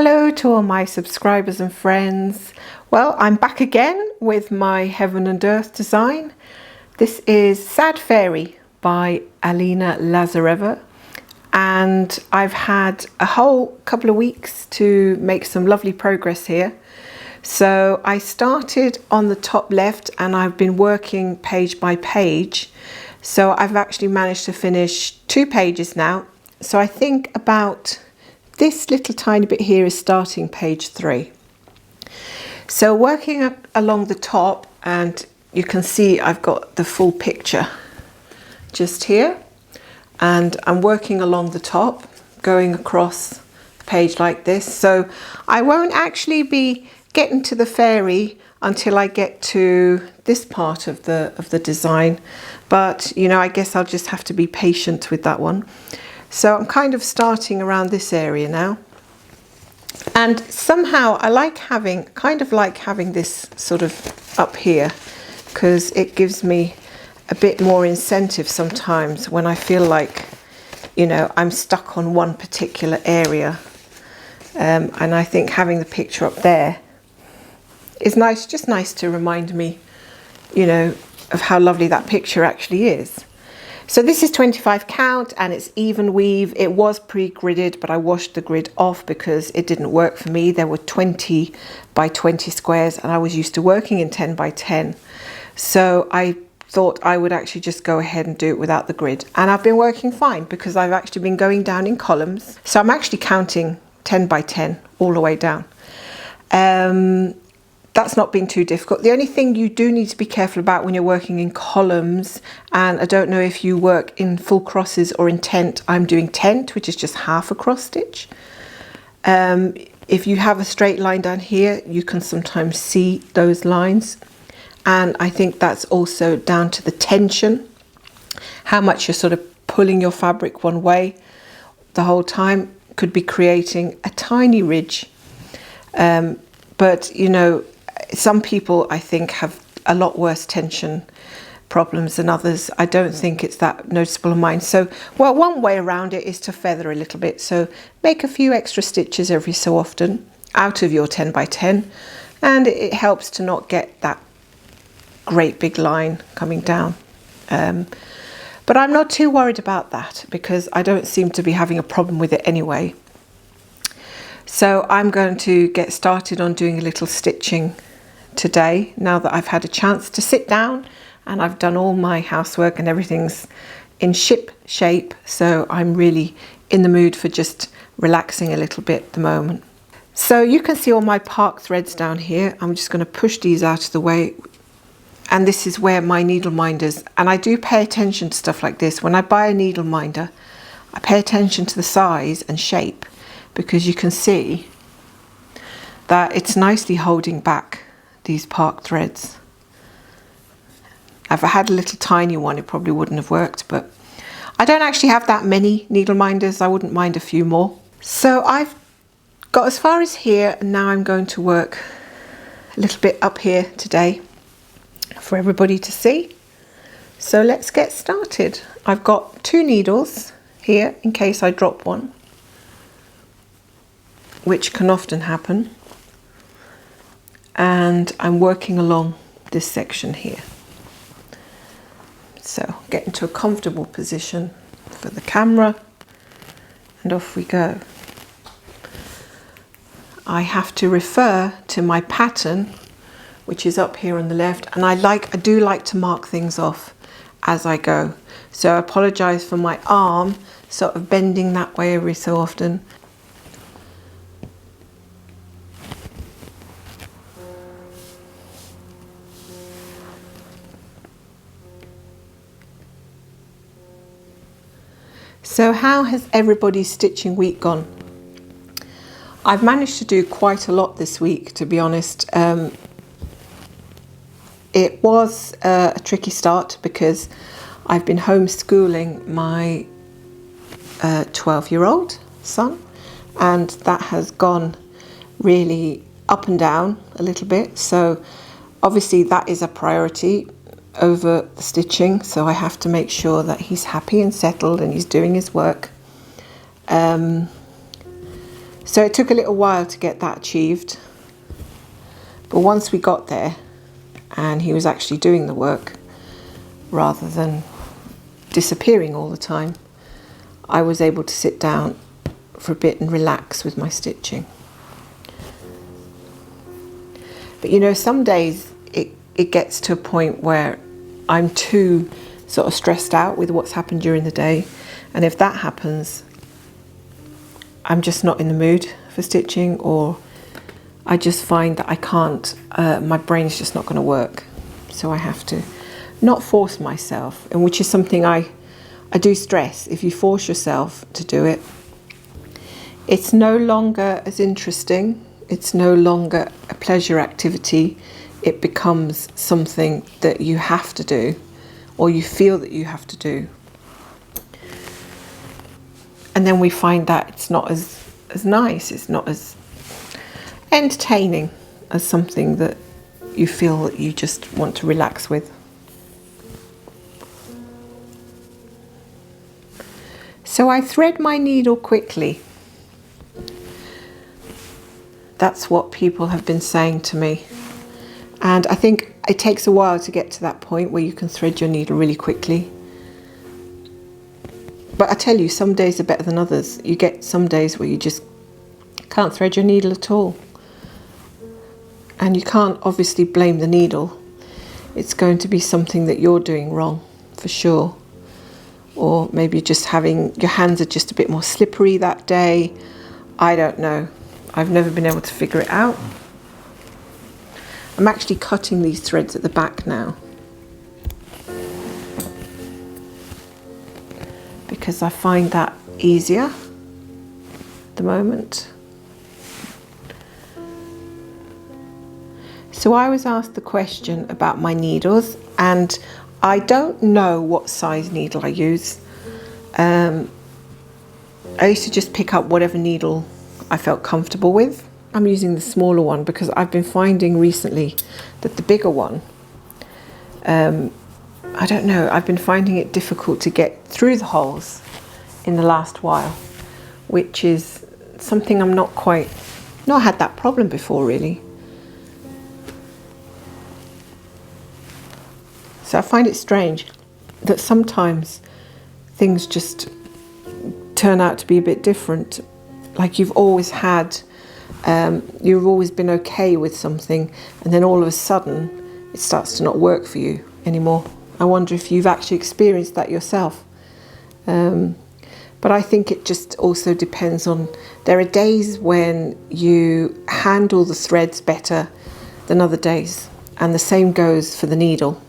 Hello to all my subscribers and friends. Well, I'm back again with my Heaven and Earth design. This is Sad Fairy by Alina Lazareva, and I've had a whole couple of weeks to make some lovely progress here. So I started on the top left and I've been working page by page. So I've actually managed to finish 2 pages now. So I think about this little tiny bit here is starting page 3. So working up along the top, and you can see I've got the full picture just here, and I'm working along the top, going across the page like this. So I won't actually be getting to the fairy until I get to this part of the design, but you know, I guess I'll just have to be patient with that one. So I'm kind of starting around this area now, and somehow I like having this sort of up here, because it gives me a bit more incentive sometimes when I feel like, you know, I'm stuck on one particular area, and I think having the picture up there is nice, just nice to remind me, you know, of how lovely that picture actually is. So this is 25 count and it's even weave. It was pre-gridded, but I washed the grid off because it didn't work for me. There were 20 by 20 squares and I was used to working in 10 by 10. So I thought I would actually just go ahead and do it without the grid. And I've been working fine because I've actually been going down in columns. So I'm actually counting 10 by 10 all the way down. That's not been too difficult. The only thing you do need to be careful about when you're working in columns, and I don't know if you work in full crosses or in tent, I'm doing tent, which is just half a cross stitch. If you have a straight line down here, you can sometimes see those lines. And I think that's also down to the tension, how much you're sort of pulling your fabric one way the whole time could be creating a tiny ridge. But you know, some people I think have a lot worse tension problems than others. I don't think it's that noticeable on mine. So, well, one way around it is to feather a little bit. So make a few extra stitches every so often out of your 10 by 10, and it helps to not get that great big line coming down. But I'm not too worried about that because I don't seem to be having a problem with it anyway. So I'm going to get started on doing a little stitching today, now that I've had a chance to sit down and I've done all my housework and everything's in ship shape. So I'm really in the mood for just relaxing a little bit at the moment. So you can see all my park threads down here. I'm just going to push these out of the way. And this is where my needle minders, and I do pay attention to stuff like this. When I buy a needle minder, I pay attention to the size and shape, because you can see that it's nicely holding back these park threads. If I had a little tiny one, it probably wouldn't have worked, but I don't actually have that many needle minders. I wouldn't mind a few more. So I've got as far as here, and now I'm going to work a little bit up here today for everybody to see. So let's get started. I've got 2 needles here in case I drop one, which can often happen, and I'm working along this section here. So get into a comfortable position for the camera and off we go. I have to refer to my pattern, which is up here on the left, and I do like to mark things off as I go. So I apologize for my arm sort of bending that way every so often. So how has everybody's stitching week gone? I've managed to do quite a lot this week, to be honest. It was a tricky start because I've been homeschooling my 12-year-old son, and that has gone really up and down a little bit. So obviously that is a priority over the stitching, so I have to make sure that he's happy and settled and he's doing his work. So it took a little while to get that achieved, but once we got there and he was actually doing the work rather than disappearing all the time, I was able to sit down for a bit and relax with my stitching. But you know, some days it gets to a point where I'm too sort of stressed out with what's happened during the day, and if that happens, I'm just not in the mood for stitching, or I just find that I can't, my brain's just not going to work. So I have to not force myself, and which is something I do stress. If you force yourself to do it, it's no longer as interesting, it's no longer a pleasure activity, it becomes something that you have to do, or you feel that you have to do. And then we find that it's not as nice, it's not as entertaining as something that you feel that you just want to relax with. So I thread my needle quickly. That's what people have been saying to me. And I think it takes a while to get to that point where you can thread your needle really quickly. But I tell you, some days are better than others. You get some days where you just can't thread your needle at all. And you can't obviously blame the needle. It's going to be something that you're doing wrong, for sure. Or maybe just having, your hands are just a bit more slippery that day. I don't know. I've never been able to figure it out. I'm actually cutting these threads at the back now, because I find that easier at the moment. So I was asked the question about my needles, and I don't know what size needle I use. I used to just pick up whatever needle I felt comfortable with. I'm using the smaller one because I've been finding recently that the bigger one, I don't know, I've been finding it difficult to get through the holes in the last while, which is something I'm not had that problem before really. So I find it strange that sometimes things just turn out to be a bit different. Like you've always had, you've always been okay with something, and then all of a sudden it starts to not work for you anymore. I wonder if you've actually experienced that yourself. But I think it just also depends on, there are days when you handle the threads better than other days, and the same goes for the needle.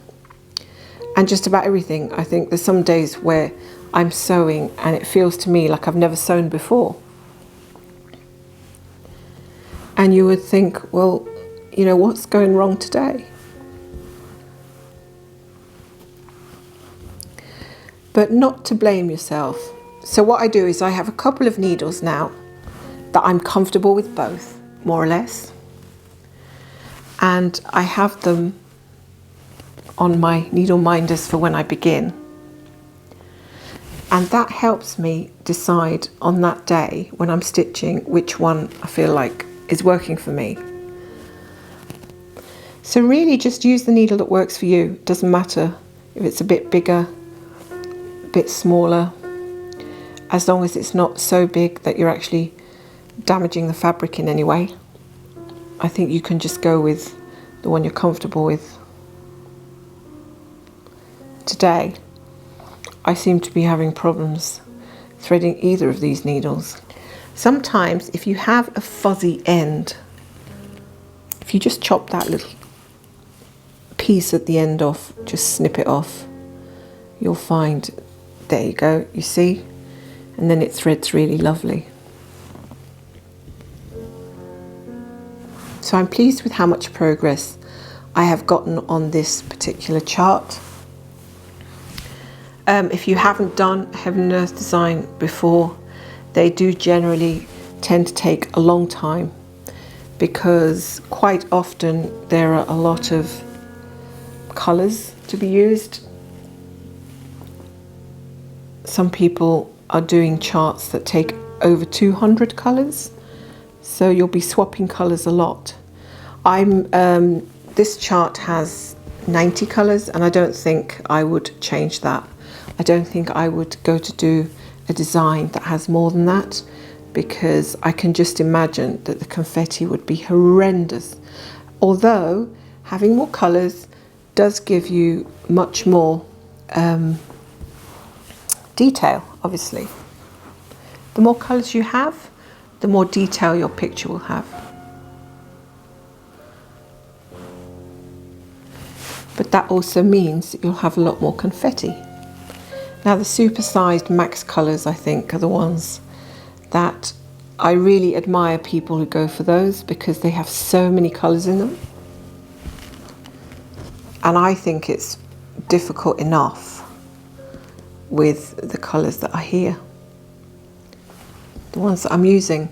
And just about everything. I think there's some days where I'm sewing and it feels to me like I've never sewn before. And you would think, well, you know, what's going wrong today? But not to blame yourself. So what I do is I have a couple of needles now that I'm comfortable with both, more or less. And I have them on my needle minders for when I begin. And that helps me decide on that day when I'm stitching which one I feel like is working for me. So really just use the needle that works for you. It doesn't matter if it's a bit bigger, a bit smaller, as long as it's not so big that you're actually damaging the fabric in any way. I think you can just go with the one you're comfortable with. Today, I seem to be having problems threading either of these needles. Sometimes if you have a fuzzy end, if you just chop that little piece at the end off, just snip it off, you'll find, there you go, you see? And then it threads really lovely. So I'm pleased with how much progress I have gotten on this particular chart. If you haven't done Heaven and Earth design before, they do generally tend to take a long time, because quite often there are a lot of colours to be used. Some people are doing charts that take over 200 colours, so you'll be swapping colours a lot. This chart has 90 colours, and I don't think I would change that. I don't think I would go to do a design that has more than that, because I can just imagine that the confetti would be horrendous. Although having more colours does give you much more detail, obviously. The more colours you have, the more detail your picture will have. But that also means that you'll have a lot more confetti. Now the supersized max colours, I think, are the ones that I really admire people who go for those, because they have so many colours in them. And I think it's difficult enough with the colours that are here. The ones that I'm using,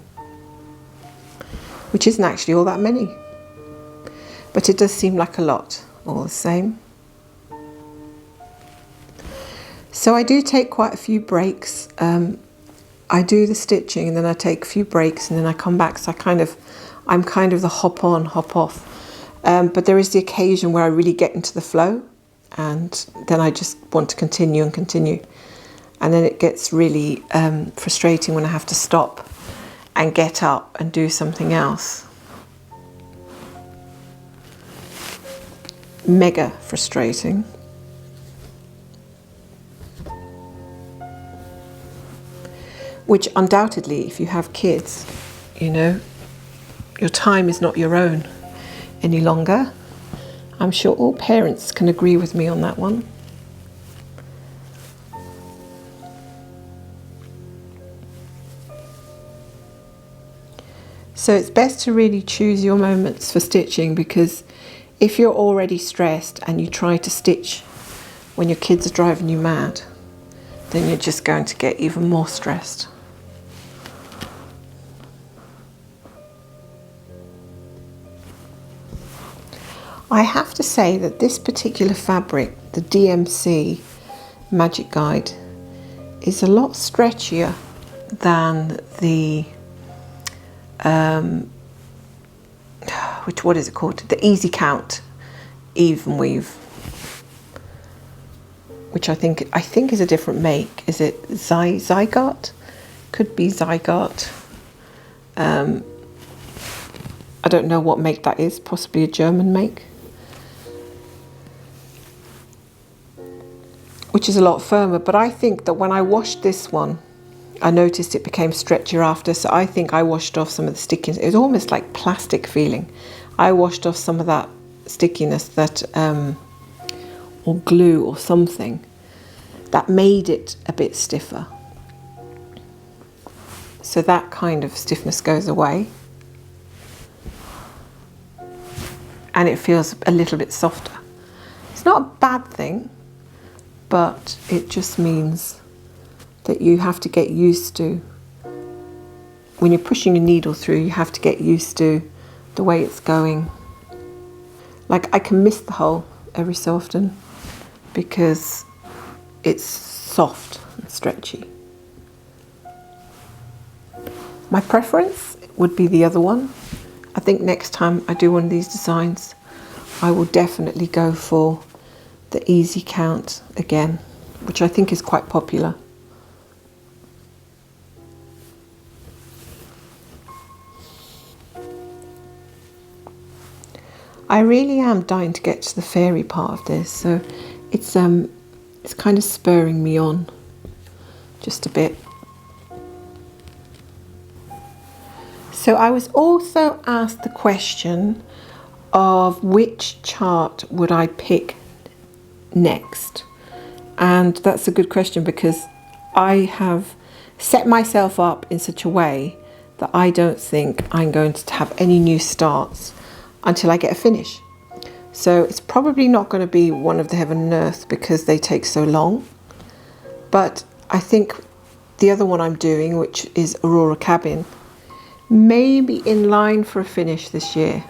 which isn't actually all that many. But it does seem like a lot, all the same. So I do take quite a few breaks. I do the stitching and then I take a few breaks and then I come back. So I'm kind of the hop on, hop off. But there is the occasion where I really get into the flow, and then I just want to continue and continue. And then it gets really frustrating when I have to stop and get up and do something else. Mega frustrating. Which undoubtedly, if you have kids, you know, your time is not your own any longer. I'm sure all parents can agree with me on that one. So it's best to really choose your moments for stitching, because if you're already stressed and you try to stitch when your kids are driving you mad, then you're just going to get even more stressed. I have to say that this particular fabric, the DMC Magic Guide, is a lot stretchier than the what is it called? The Easy Count Even Weave, which I think is a different make. Is it Zygarde? Could be Zygarde. I don't know what make that is. Possibly a German make, which is a lot firmer. But I think that when I washed this one, I noticed it became stretchier after, so I think I washed off some of the stickiness. It was almost like plastic feeling. I washed off some of that stickiness, that or glue or something that made it a bit stiffer. So that kind of stiffness goes away and it feels a little bit softer. It's not a bad thing, but it just means that you have to get used to, when you're pushing a needle through, you have to get used to the way it's going. Like, I can miss the hole every so often because it's soft and stretchy. My preference would be the other one. I think next time I do one of these designs, I will definitely go for the Easy Count again, which I think is quite popular. I really am dying to get to the fairy part of this, so it's kind of spurring me on just a bit. So I was also asked the question of which chart would I pick next, and that's a good question because I have set myself up in such a way that I don't think I'm going to have any new starts until I get a finish. So it's probably not going to be one of the Heaven and Earth because they take so long, but I think the other one I'm doing, which is Aurora Cabin, may be in line for a finish this year.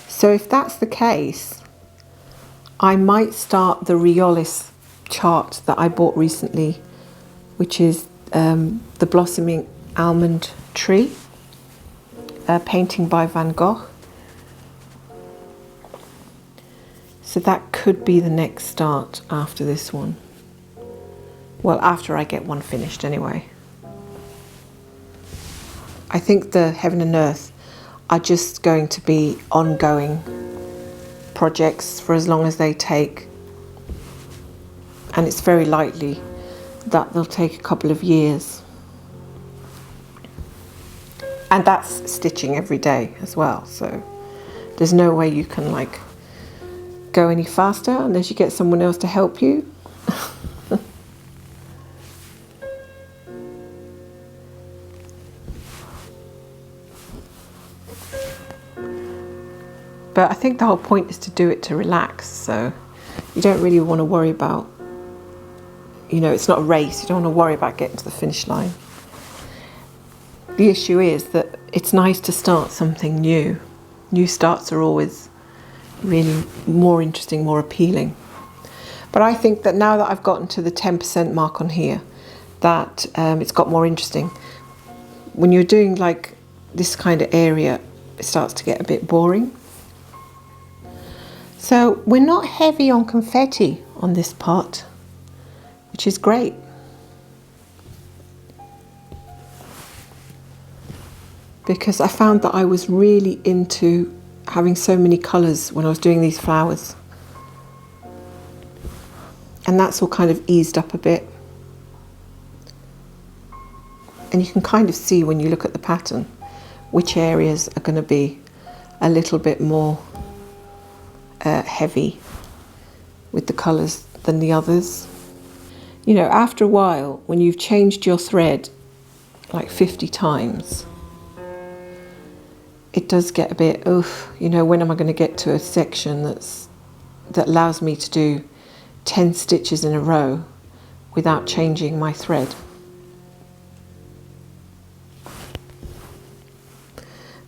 So if that's the case, I might start the Riolis chart that I bought recently which is the blossoming almond tree, a painting by Van Gogh. So that could be the next start after this one. Well, after I get one finished anyway. I think the Heaven and Earth are just going to be ongoing projects for as long as they take. And it's very likely that they'll take a couple of years. And that's stitching every day as well. So there's no way you can like go any faster unless you get someone else to help you. But I think the whole point is to do it to relax, so you don't really want to worry about, you know, it's not a race, you don't want to worry about getting to the finish line. The issue is that it's nice to start something new. New starts are always really more interesting, more appealing. But I think that now that I've gotten to the 10% mark on here, that it's got more interesting. When you're doing like this kind of area, it starts to get a bit boring. So we're not heavy on confetti on this part, which is great. Because I found that I was really into having so many colours when I was doing these flowers. And that's all kind of eased up a bit. And you can kind of see when you look at the pattern which areas are going to be a little bit more heavy with the colours than the others. You know, after a while, when you've changed your thread like 50 times, it does get a bit, you know, when am I going to get to a section that allows me to do 10 stitches in a row without changing my thread.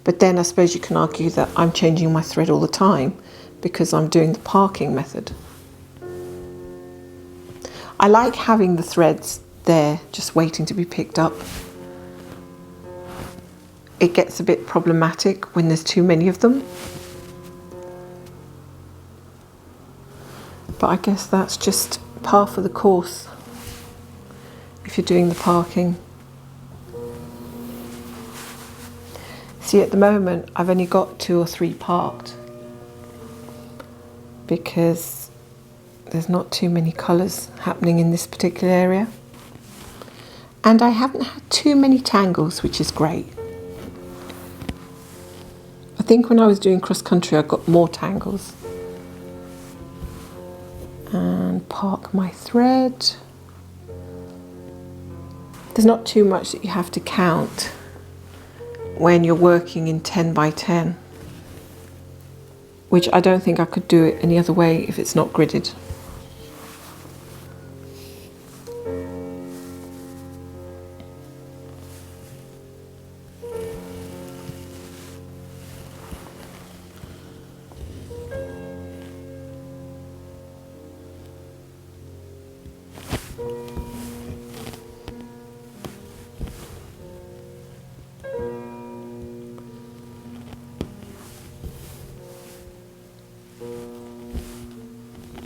But then I suppose you can argue that I'm changing my thread all the time because I'm doing the parking method. I like having the threads there just waiting to be picked up. It gets a bit problematic when there's too many of them. But I guess that's just par for the course if you're doing the parking. See, at the moment I've only got 2 or 3 parked because there's not too many colours happening in this particular area. And I haven't had too many tangles, which is great. I think when I was doing cross country I got more tangles. And park my thread. There's not too much that you have to count when you're working in 10 by 10, which I don't think I could do it any other way if it's not gridded.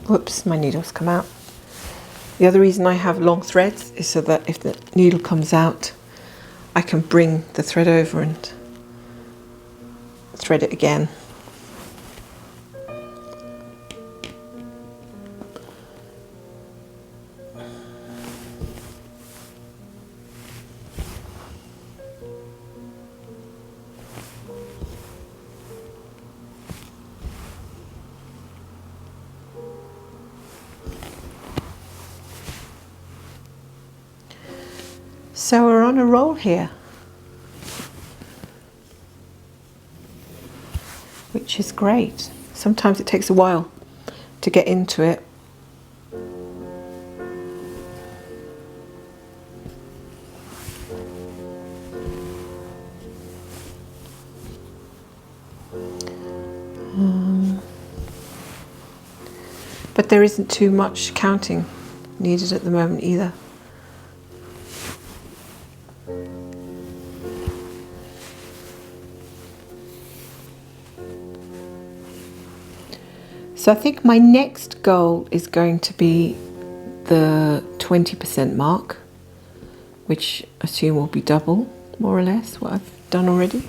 Whoops, my needle's come out. The other reason I have long threads is so that if the needle comes out, I can bring the thread over and thread it again. So we're on a roll here, which is great. Sometimes it takes a while to get into it. But there isn't too much counting needed at the moment either. So I think my next goal is going to be the 20% mark, which I assume will be double, more or less, what I've done already.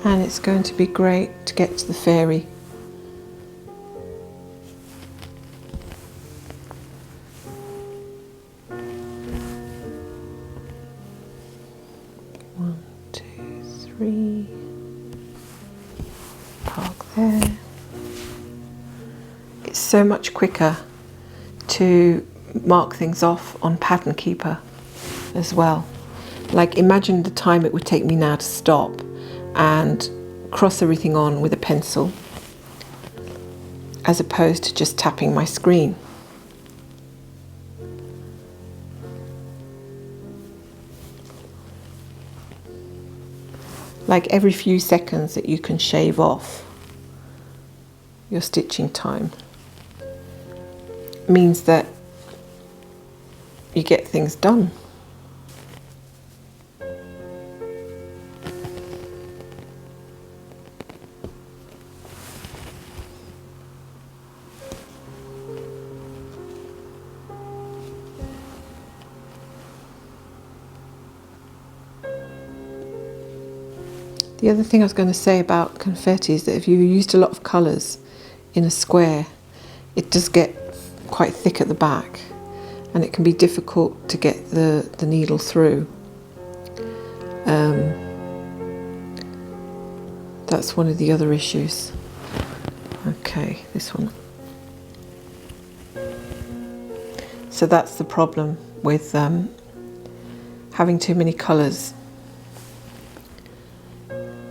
And it's going to be great to get to the fairy. One, two, three. Park there. It's so much quicker to mark things off on Pattern Keeper as well. Like, imagine the time it would take me now to stop and cross everything on with a pencil as opposed to just tapping my screen. Like, every few seconds that you can shave off your stitching time means that you get things done. The other thing I was going to say about confetti is that if you used a lot of colours in a square, it does get quite thick at the back and it can be difficult to get the needle through. That's one of the other issues. Okay, this one. So that's the problem with having too many colours.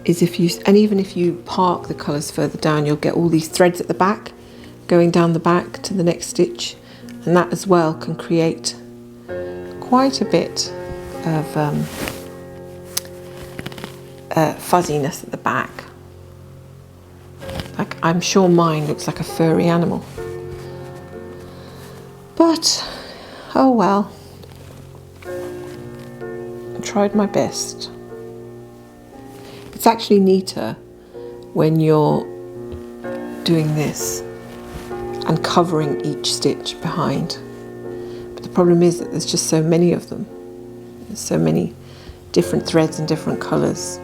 Is even if you park the colours further down, you'll get all these threads at the back going down the back to the next stitch, and that as well can create quite a bit of fuzziness at the back. Like, I'm sure mine looks like a furry animal, but oh well, I tried my best. It's actually neater when you're doing this and covering each stitch behind. But the problem is that there's just so many of them. There's so many different threads and different colours.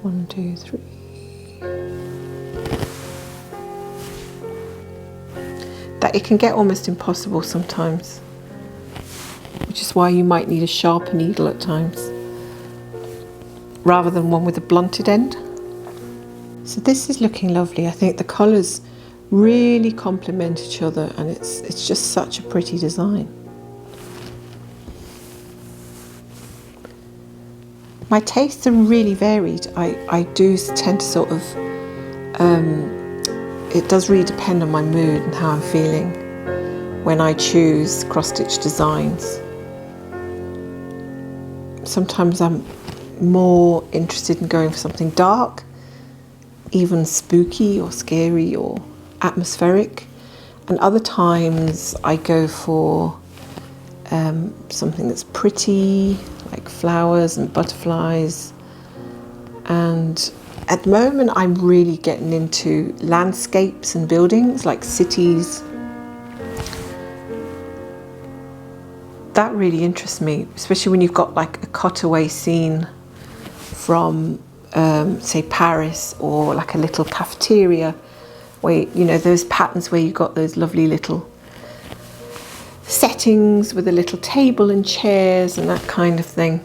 1, 2, 3. That it can get almost impossible sometimes, which is why you might need a sharper needle at times rather than one with a blunted end. So this is looking lovely. I think the colours really complement each other and it's just such a pretty design. My tastes are really varied. I do tend to sort of, it does really depend on my mood and how I'm feeling when I choose cross-stitch designs. Sometimes I'm more interested in going for something dark, even spooky or scary or atmospheric, and other times I go for something that's pretty, like flowers and butterflies. And at the moment I'm really getting into landscapes and buildings, like cities. That really interests me, especially when you've got like a cutaway scene from say Paris, or like a little cafeteria where, you know, those patterns where you've got those lovely little settings with a little table and chairs and that kind of thing.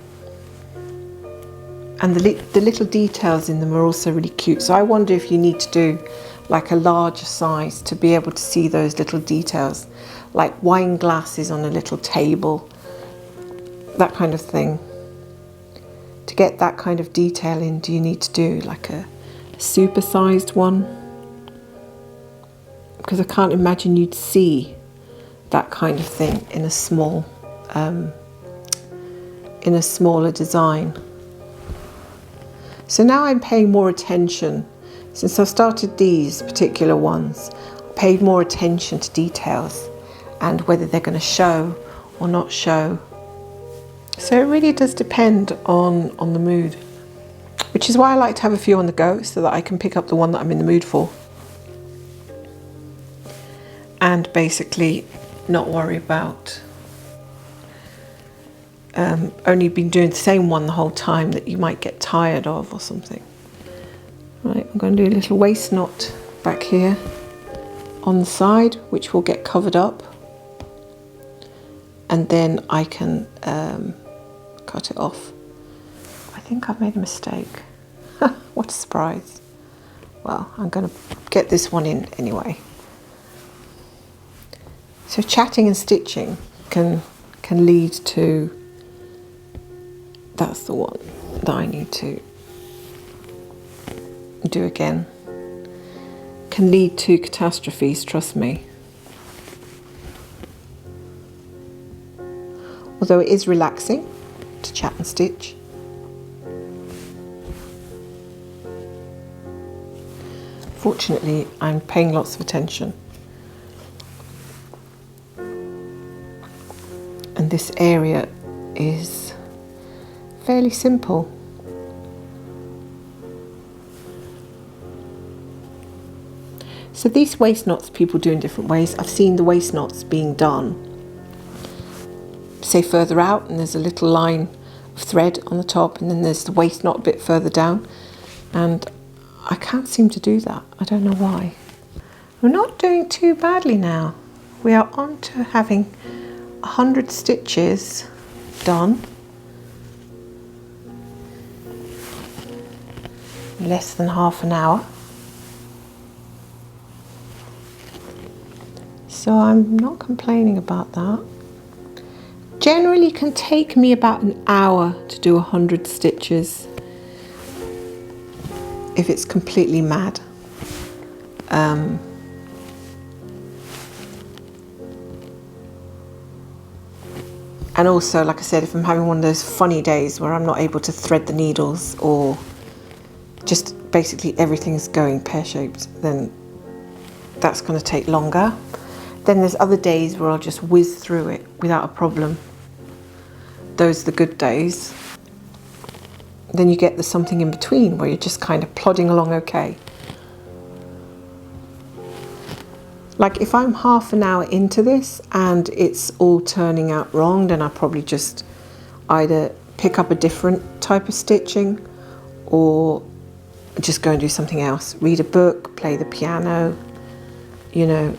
And the little details in them are also really cute. So I wonder if you need to do like a larger size to be able to see those little details, like wine glasses on a little table, that kind of thing. To get that kind of detail in, do you need to do like a super-sized one? Because I can't imagine you'd see that kind of thing in a small in a smaller design. So now I'm paying more attention. Since I've started these particular ones, I paid more attention to details and whether they're going to show or not show. So it really does depend on the mood, which is why I like to have a few on the go so that I can pick up the one that I'm in the mood for and basically not worry about only been doing the same one the whole time that you might get tired of or something. Right, I'm going to do a little waist knot back here on the side, which will get covered up, and then I can cut it off. I think I've made a mistake. What a surprise. Well, I'm going to get this one in anyway. So chatting and stitching can lead to, that's the one that I need to do again, can lead to catastrophes, trust me. Although it is relaxing to chat and stitch. Fortunately, I'm paying lots of attention. And this area is fairly simple. So these waist knots people do in different ways. I've seen the waist knots being done, say further out, and there's a little line of thread on the top, and then there's the waist knot a bit further down, and I can't seem to do that. I don't know why. We're not doing too badly now. We are on to having 100 stitches done. Less than half an hour. So I'm not complaining about that. Generally can take me about an hour to do 100 stitches if it's completely mad. And also, like I said, if I'm having one of those funny days where I'm not able to thread the needles, or just basically everything's going pear-shaped, then that's going to take longer. Then there's other days where I'll just whiz through it without a problem. Those are the good days. Then you get the something in between where you're just kind of plodding along okay. Like if I'm half an hour into this and it's all turning out wrong, then I probably just either pick up a different type of stitching or just go and do something else. Read a book, play the piano, you know,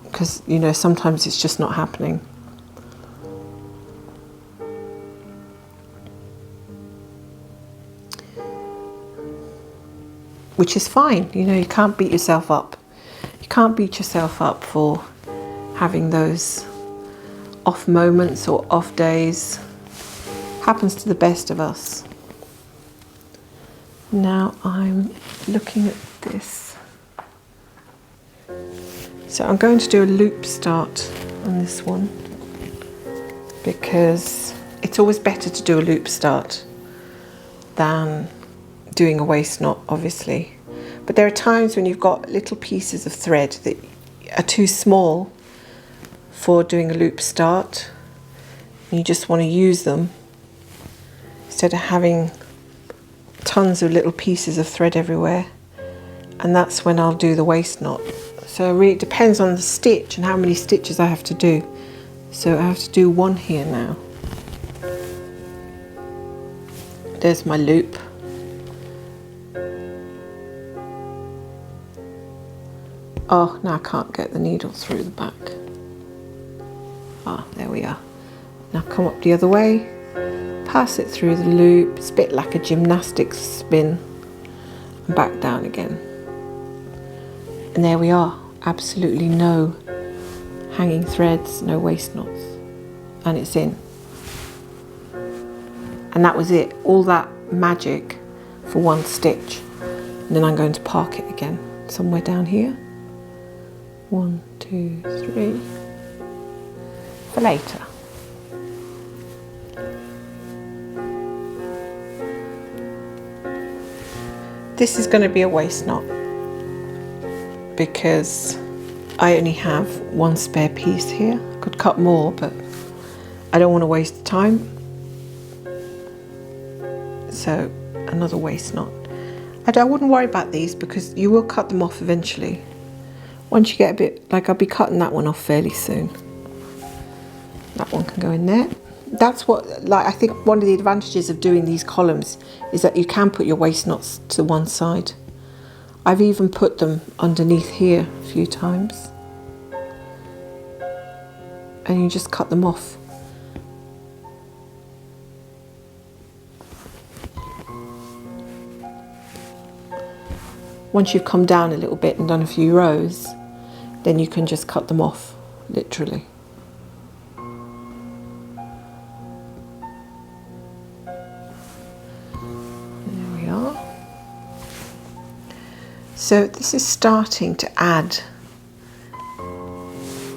because, you know, sometimes it's just not happening. Which is fine, you know, you can't beat yourself up. You can't beat yourself up for having those off moments or off days. Happens to the best of us. Now I'm looking at this. So I'm going to do a loop start on this one because it's always better to do a loop start than doing a waist knot, obviously. But there are times when you've got little pieces of thread that are too small for doing a loop start, and you just want to use them instead of having tons of little pieces of thread everywhere, and that's when I'll do the waist knot. So it really depends on the stitch and how many stitches I have to do. So I have to do one here now. There's my loop. Oh, now I can't get the needle through the back. Ah, there we are. Now come up the other way, pass it through the loop. It's a bit like a gymnastics spin, and back down again. And there we are. Absolutely no hanging threads, no waist knots, and it's in. And that was it. All that magic for one stitch. And then I'm going to park it again somewhere down here. 1, 2, 3 for later. This is going to be a waist knot because I only have one spare piece here. I could cut more, but I don't want to waste the time. So another waist knot. I wouldn't worry about these because you will cut them off eventually. Once you get a bit, like I'll be cutting that one off fairly soon. That one can go in there. That's what, like, I think one of the advantages of doing these columns is that you can put your waist knots to one side. I've even put them underneath here a few times. And you just cut them off. Once you've come down a little bit and done a few rows, then you can just cut them off, literally. There we are. So this is starting to add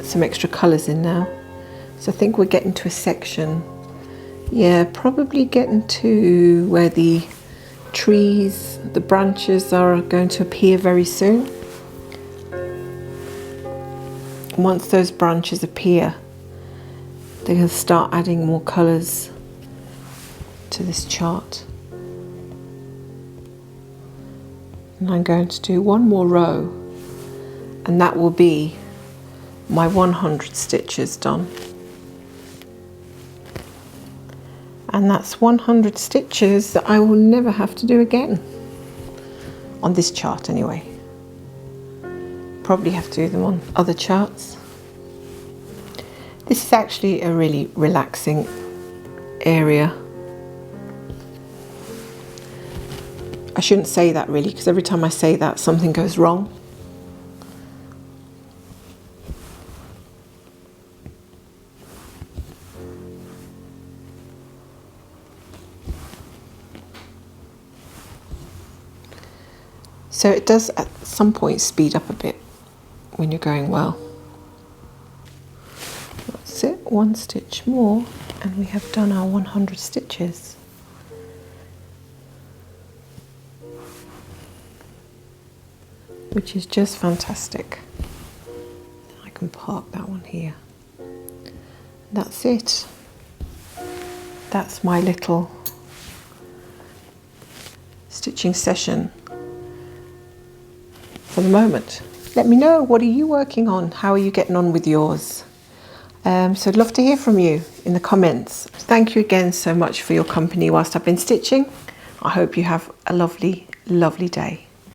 some extra colours in now. So I think we're getting to a section, yeah, probably getting to where the trees, the branches are going to appear very soon. Once those branches appear, they're going to start adding more colours to this chart. And I'm going to do one more row, and that will be my 100 stitches done. And that's 100 stitches that I will never have to do again. On this chart anyway. Probably have to do them on other charts. This is actually a really relaxing area. I shouldn't say that really, because every time I say that something goes wrong. So it does at some point speed up a bit when you're going well. That's it, one stitch more and we have done our 100 stitches. Which is just fantastic. I can park that one here. That's it. That's my little stitching session for the moment. Let me know, what are you working on? How are you getting on with yours? So I'd love to hear from you in the comments. Thank you again so much for your company whilst I've been stitching. I hope you have a lovely, lovely day.